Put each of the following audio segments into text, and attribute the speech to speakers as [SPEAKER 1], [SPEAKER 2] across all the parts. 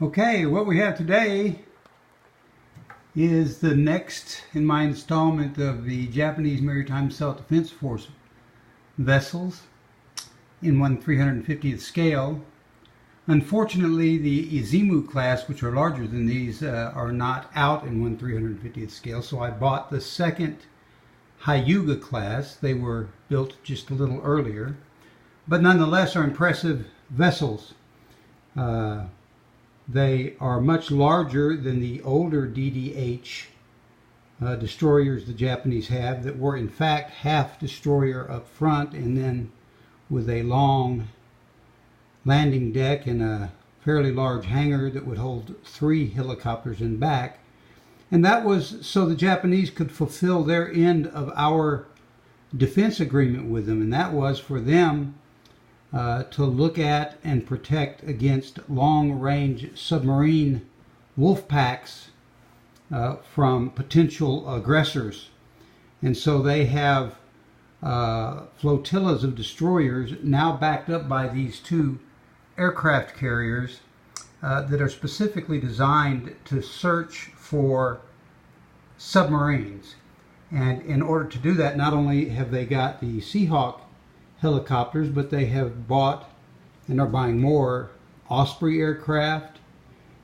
[SPEAKER 1] Okay, what we have today is the next in my installment of the Japanese Maritime Self-Defense Force vessels in 1/350th scale. Unfortunately, the Izumu class, which are larger than these, are not out in 1/350th scale, so I bought the second Hyuga class. They were built just a little earlier, but nonetheless are impressive vessels. They are much larger than the older DDH destroyers the Japanese have, that were in fact half destroyer up front and then with a long landing deck and a fairly large hangar that would hold 3 helicopters in back. And that was so the Japanese could fulfill their end of our defense agreement with them, and that was for them to look at and protect against long-range submarine wolf packs from potential aggressors. And so they have flotillas of destroyers now backed up by these 2 aircraft carriers that are specifically designed to search for submarines. And in order to do that, not only have they got the Seahawk helicopters, but they have bought and are buying more Osprey aircraft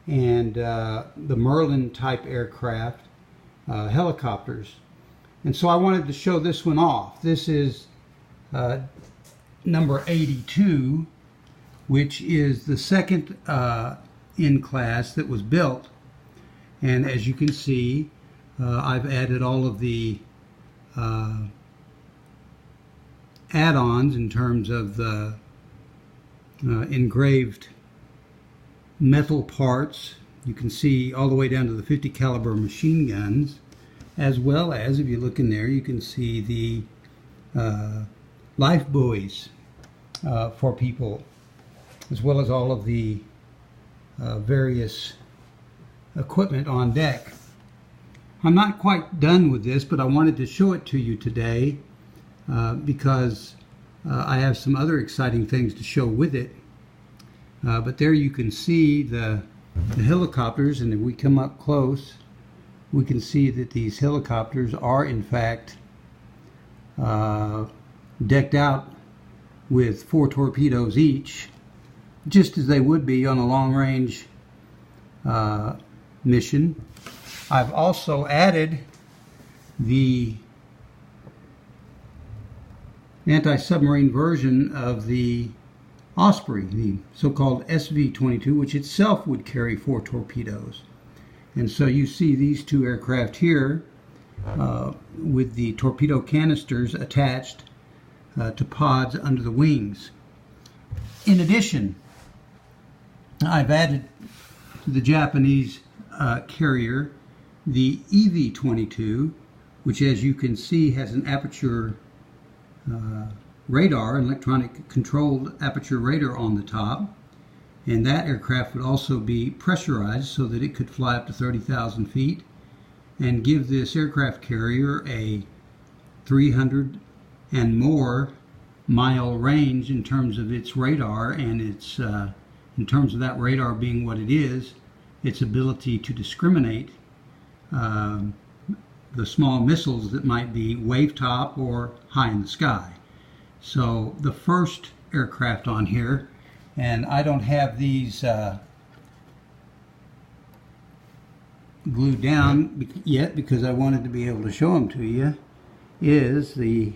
[SPEAKER 1] and the Merlin type aircraft helicopters. And so I wanted to show this one off. This is number 82, which is the second in class that was built. And as you can see, I've added all of the add-ons in terms of the engraved metal parts. You can see all the way down to the 50 caliber machine guns, as well as, if you look in there, you can see the life buoys for people, as well as all of the various equipment on deck. I'm not quite done with this, but I wanted to show it to you today because I have some other exciting things to show with it. But there you can see the helicopters, and if we come up close, we can see that these helicopters are in fact decked out with 4 torpedoes each, just as they would be on a long-range mission. I've also added the anti-submarine version of the Osprey, the so-called SV-22, which itself would carry 4 torpedoes. And so you see these 2 aircraft here with the torpedo canisters attached to pods under the wings. In addition, I've added to the Japanese carrier the EV-22, which, as you can see, has an aperture radar, an electronic controlled aperture radar on the top, and that aircraft would also be pressurized so that it could fly up to 30,000 feet and give this aircraft carrier a 300 and more mile range in terms of its radar, and its in terms of that radar being what it is, its ability to discriminate the small missiles that might be wave top or high in the sky. So the first aircraft on here, and I don't have these glued down yet because I wanted to be able to show them to you, is the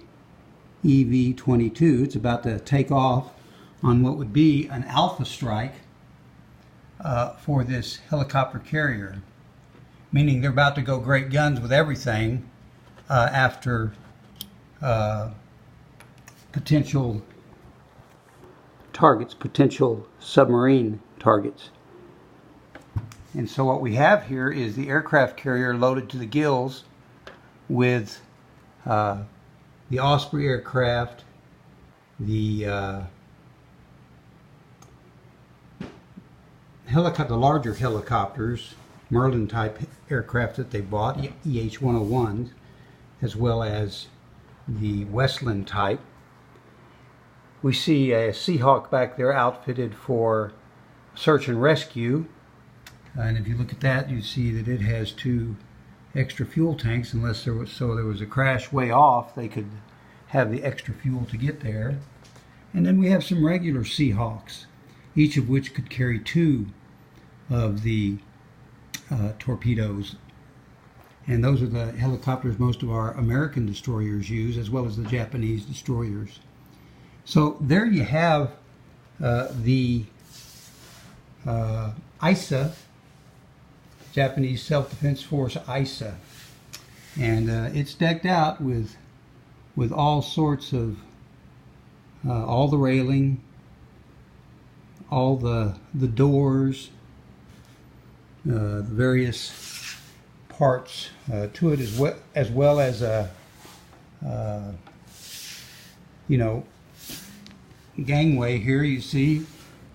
[SPEAKER 1] EV-22. It's about to take off on what would be an alpha strike for this helicopter carrier, meaning they're about to go great guns with everything after potential targets, potential submarine targets. And so what we have here is the aircraft carrier loaded to the gills with the Osprey aircraft, the larger helicopters, Merlin type aircraft that they bought, EH-101s, as well as the Westland type. We see a Seahawk back there outfitted for search and rescue, And if you look at that, you see that it has 2 extra fuel tanks. Unless there was a crash way off, they could have the extra fuel to get there. And then we have some regular Seahawks, each of which could carry 2 of the torpedoes. And those are the helicopters most of our American destroyers use, as well as the Japanese destroyers. So there you have the ISE, Japanese Self-Defense Force ISE. And it's decked out with all sorts of, all the railing, all the doors, the various parts to it, as well as a gangway here you see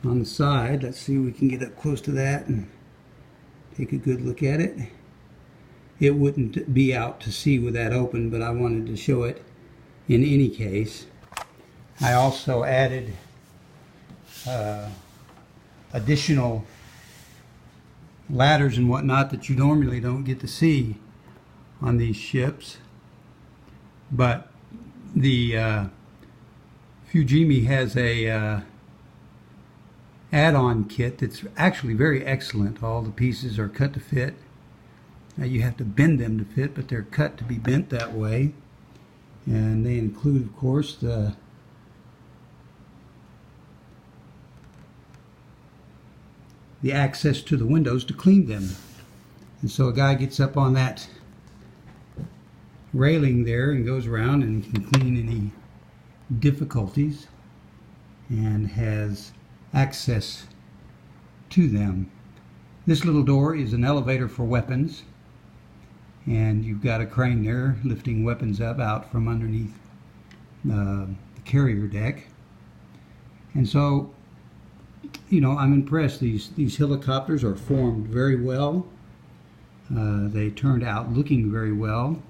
[SPEAKER 1] on the side. Let's see if we can get up close to that and take a good look at it. It wouldn't be out to sea with that open, but I wanted to show it in any case. I also added additional ladders and whatnot that you normally don't get to see on these ships, but the Fujimi has a add-on kit that's actually very excellent. All the pieces are cut to fit. Now you have to bend them to fit, but they're cut to be bent that way. And they include, of course, the access to the windows to clean them. And so a guy gets up on that railing there and goes around and can clean any difficulties and has access to them. This little door is an elevator for weapons, and you've got a crane there lifting weapons up out from underneath the carrier deck. And so, you know, I'm impressed. These helicopters are formed very well. They turned out looking very well.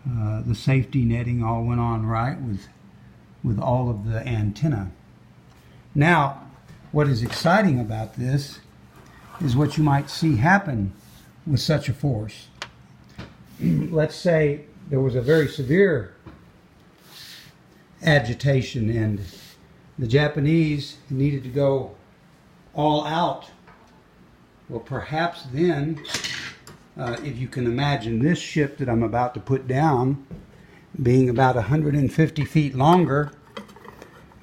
[SPEAKER 1] The safety netting all went on right with all of the antenna. Now, what is exciting about this is what you might see happen with such a force. Let's say there was a very severe agitation and the Japanese needed to go all out. Well, perhaps then, if you can imagine this ship that I'm about to put down being about 150 feet longer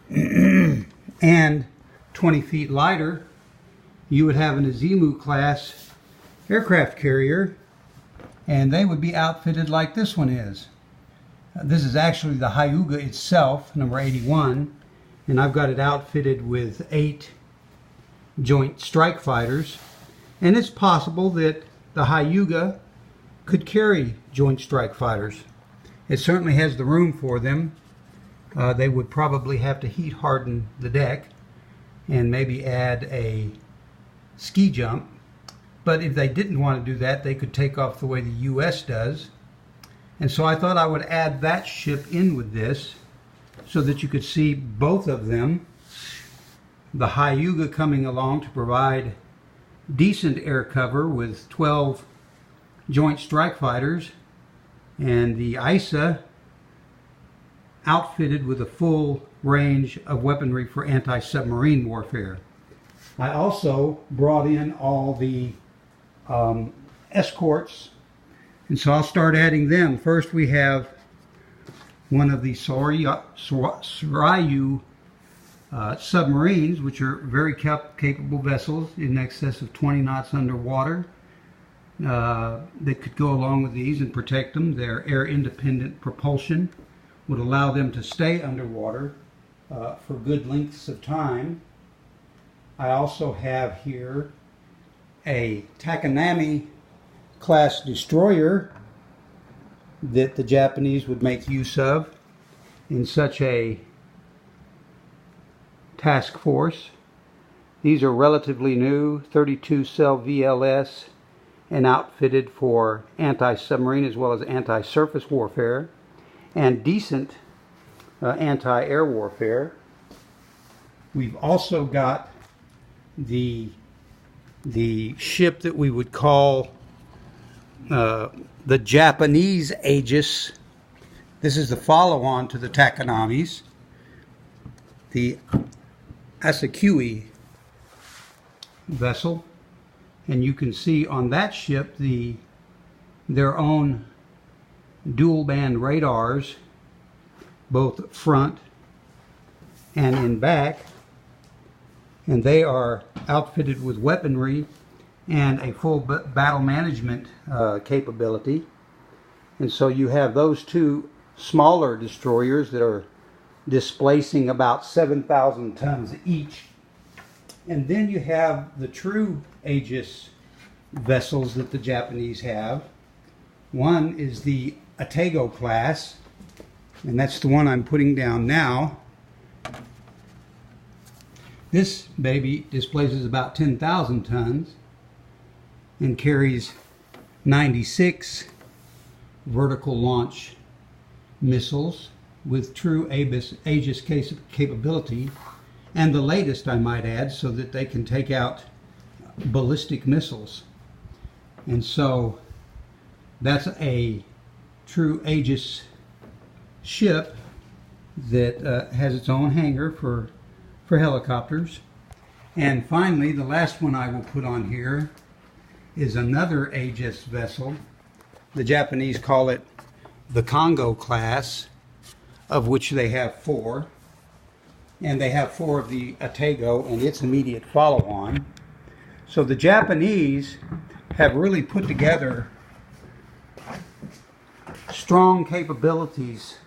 [SPEAKER 1] and 20 feet lighter, you would have an Azimuth class aircraft carrier, and they would be outfitted like this one is. This is actually the Hyuga itself, number 81, and I've got it outfitted with 8 joint strike fighters. And it's possible that the Hyuga could carry joint strike fighters. It certainly has the room for them. They would probably have to heat harden the deck and maybe add a ski jump. But if they didn't want to do that, they could take off the way the US does. And so I thought I would add that ship in with this so that you could see both of them. The Hyuga coming along to provide decent air cover with 12 joint strike fighters, and the ISE outfitted with a full range of weaponry for anti-submarine warfare. I also brought in all the escorts, and so I'll start adding them. First we have one of the Soryu submarines, which are very capable vessels in excess of 20 knots underwater. That could go along with these and protect them. Their air-independent propulsion would allow them to stay underwater for good lengths of time. I also have here a Takanami class destroyer that the Japanese would make use of in such a task force. These are relatively new, 32 cell VLS, and outfitted for anti-submarine as well as anti-surface warfare and decent anti-air warfare. We've also got the the ship that we would call the Japanese Aegis. This is the follow-on to the Takanami's, the Asakui vessel, and you can see on that ship their own dual band radars, both front and in back, and they are outfitted with weaponry and a full battle management capability. And so you have those two smaller destroyers that are displacing about 7,000 tons each. And then you have the true Aegis vessels that the Japanese have. One is the Atago class, and that's the one I'm putting down now. This baby displaces about 10,000 tons and carries 96 vertical launch missiles with true Aegis capability, and the latest, I might add, so that they can take out ballistic missiles. And so that's a true Aegis ship that has its own hangar for helicopters. And finally, the last one I will put on here is another Aegis vessel. The Japanese call it the Congo class, of which they have 4. And they have 4 of the Atago and its immediate follow-on. So the Japanese have really put together strong capabilities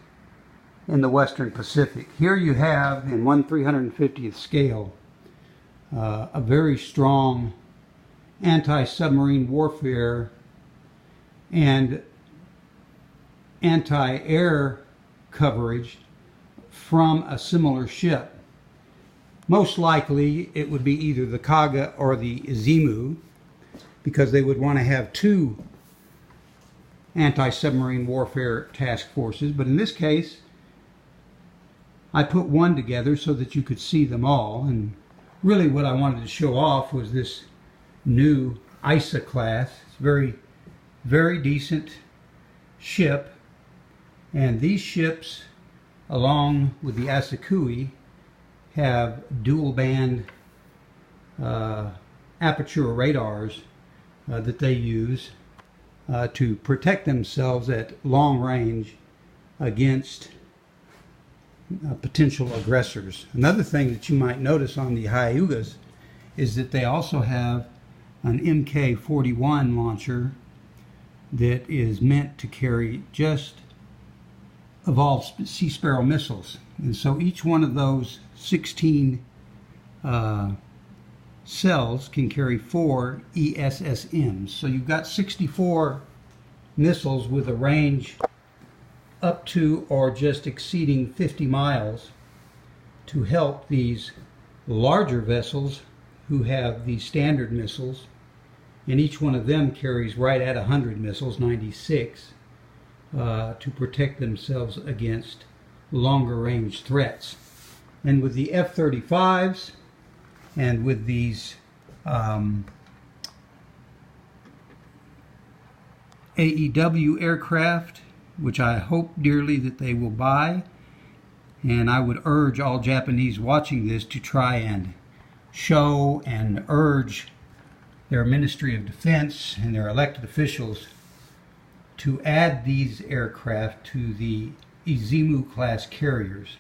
[SPEAKER 1] in the Western Pacific. Here you have, in 1/350th scale, a very strong anti-submarine warfare and anti-air coverage from a similar ship. Most likely it would be either the Kaga or the Izumu, because they would want to have 2 anti-submarine warfare task forces. But in this case, I put one together so that you could see them all. And really what I wanted to show off was this new ISE class. It's very, very decent ship. And these ships, along with the Asakui, have dual band aperture radars that they use to protect themselves at long range against potential aggressors. Another thing that you might notice on the Hyugas is that they also have an Mk-41 launcher that is meant to carry just evolved Sea Sparrow missiles. And so each one of those 16 cells can carry 4 ESSMs. So you've got 64 missiles with a range up to or just exceeding 50 miles to help these larger vessels who have these standard missiles, and each one of them carries right at 100 missiles, 96, to protect themselves against longer range threats. And with the F-35s and with these AEW aircraft, which I hope dearly that they will buy, and I would urge all Japanese watching this to try and show and urge their Ministry of Defense and their elected officials to add these aircraft to the Izumu class carriers.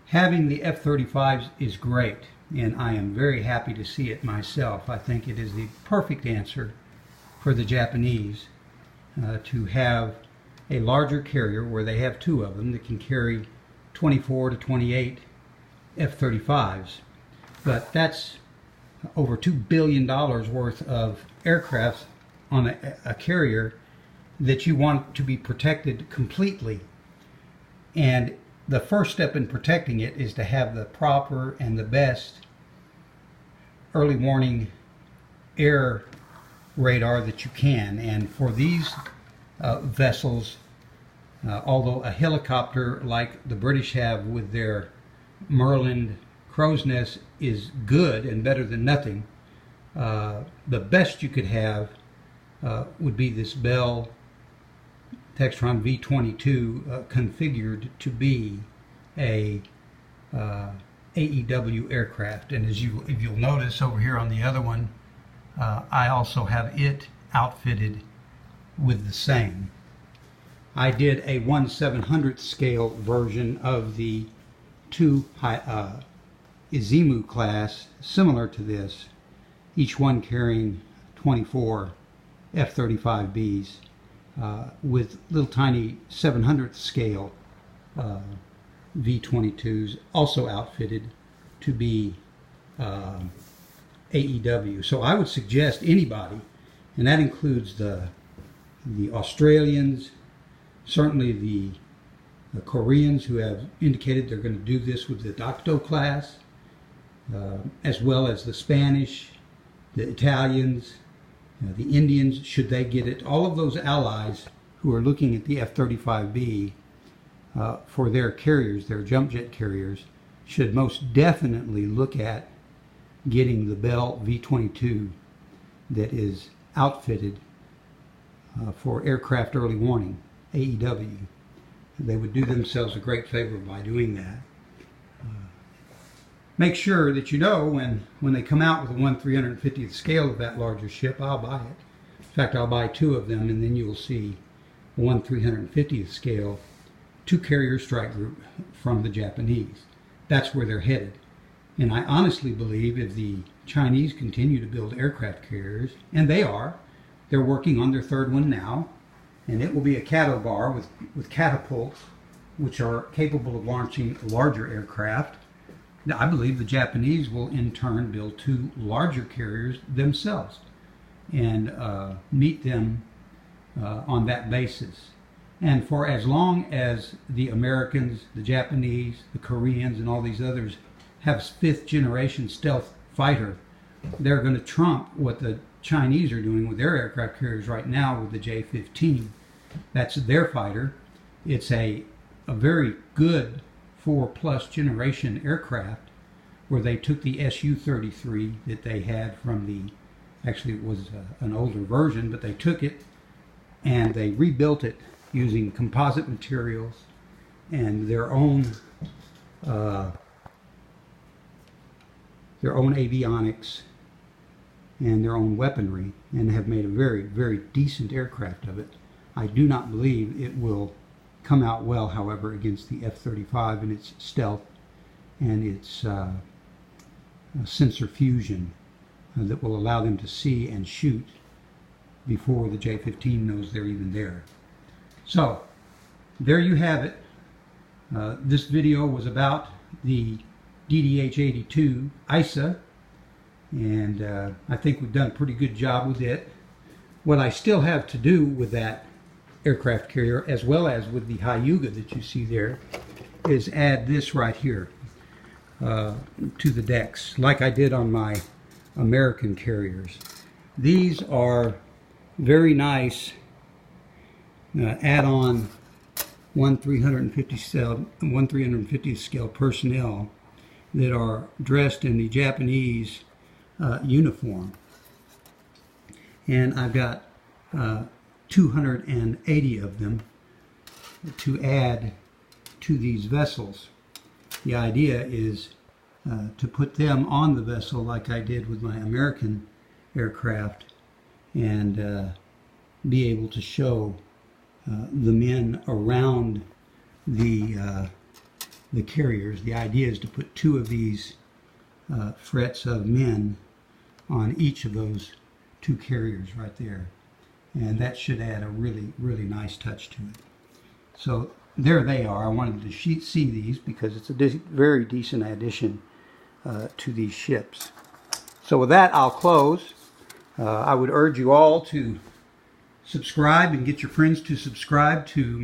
[SPEAKER 1] Having the F-35s is great, and I am very happy to see it myself. I think it is the perfect answer for the Japanese to have a larger carrier, where they have 2 of them that can carry 24 to 28 F-35s. But that's over $2 billion worth of aircraft on a carrier that you want to be protected completely. And the first step in protecting it is to have the proper and the best early warning air radar that you can. And for these vessels, although a helicopter like the British have with their Merlin crow's nest is good and better than nothing, the best you could have would be this Bell Textron V-22 configured to be a AEW aircraft. And if you'll notice over here on the other one, I also have it outfitted with the same. I did a 1/700th scale version of the two Izumo class, similar to this, each one carrying 24 F-35Bs with little tiny 700th scale V-22s, also outfitted to be AEW. So I would suggest anybody, and that includes the Australians, certainly the Koreans who have indicated they're going to do this with the Docto class, as well as the Spanish, the Italians, the Indians, should they get it. All of those allies who are looking at the F-35B for their carriers, their jump jet carriers, should most definitely look at getting the Bell V-22 that is outfitted for aircraft early warning, AEW. They would do themselves a great favor by doing that. Make sure that you know when they come out with a 1/350th scale of that larger ship, I'll buy it. In fact, I'll buy two of them, and then you will see a 1/350th scale two-carrier strike group from the Japanese. That's where they're headed. And I honestly believe if the Chinese continue to build aircraft carriers, and they're working on their third one now, and it will be a catobar with catapults, which are capable of launching larger aircraft. Now, I believe the Japanese will in turn build two larger carriers themselves and meet them on that basis. And for as long as the Americans, the Japanese, the Koreans, and all these others have fifth generation stealth fighter, they're going to trump what the Chinese are doing with their aircraft carriers right now with the J-15. That's their fighter. It's a very good 4+ generation aircraft where they took the Su-33 that they had from actually it was an older version, but they took it and they rebuilt it using composite materials and their own avionics and their own weaponry, and have made a very, very decent aircraft of it. I do not believe it will come out well, however, against the F-35 and its stealth and its sensor fusion that will allow them to see and shoot before the J-15 knows they're even there. So, there you have it. This video was about the DDH-82 ISE, and I think we've done a pretty good job with it. What I still have to do with that aircraft carrier, as well as with the Hyuga that you see there, is add this right here to the decks, like I did on my American carriers. These are very nice add-on 1/350th scale personnel that are dressed in the Japanese uniform. And I've got 280 of them to add to these vessels. The idea is to put them on the vessel like I did with my American aircraft and be able to show the men around the carriers. The idea is to put two of these frets of men on each of those two carriers right there, and that should add a really, really nice touch to it. So there they are. I wanted to see these because it's a very decent addition to these ships. So with that, I'll close. I would urge you all to subscribe and get your friends to subscribe to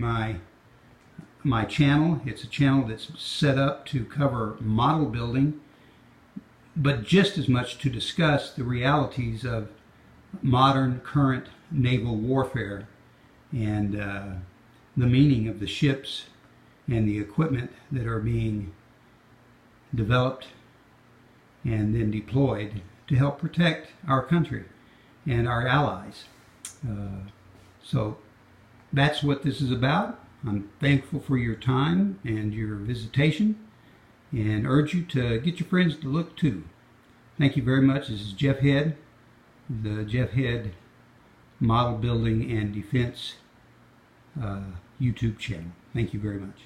[SPEAKER 1] my channel. It's a channel that's set up to cover model building, but just as much to discuss the realities of modern current naval warfare and the meaning of the ships and the equipment that are being developed and then deployed to help protect our country and our allies. So that's what this is about. I'm thankful for your time and your visitation, and urge you to get your friends to look too. Thank you very much. This is Jeff Head, the Jeff Head Model Building and Defense YouTube channel. Thank you very much.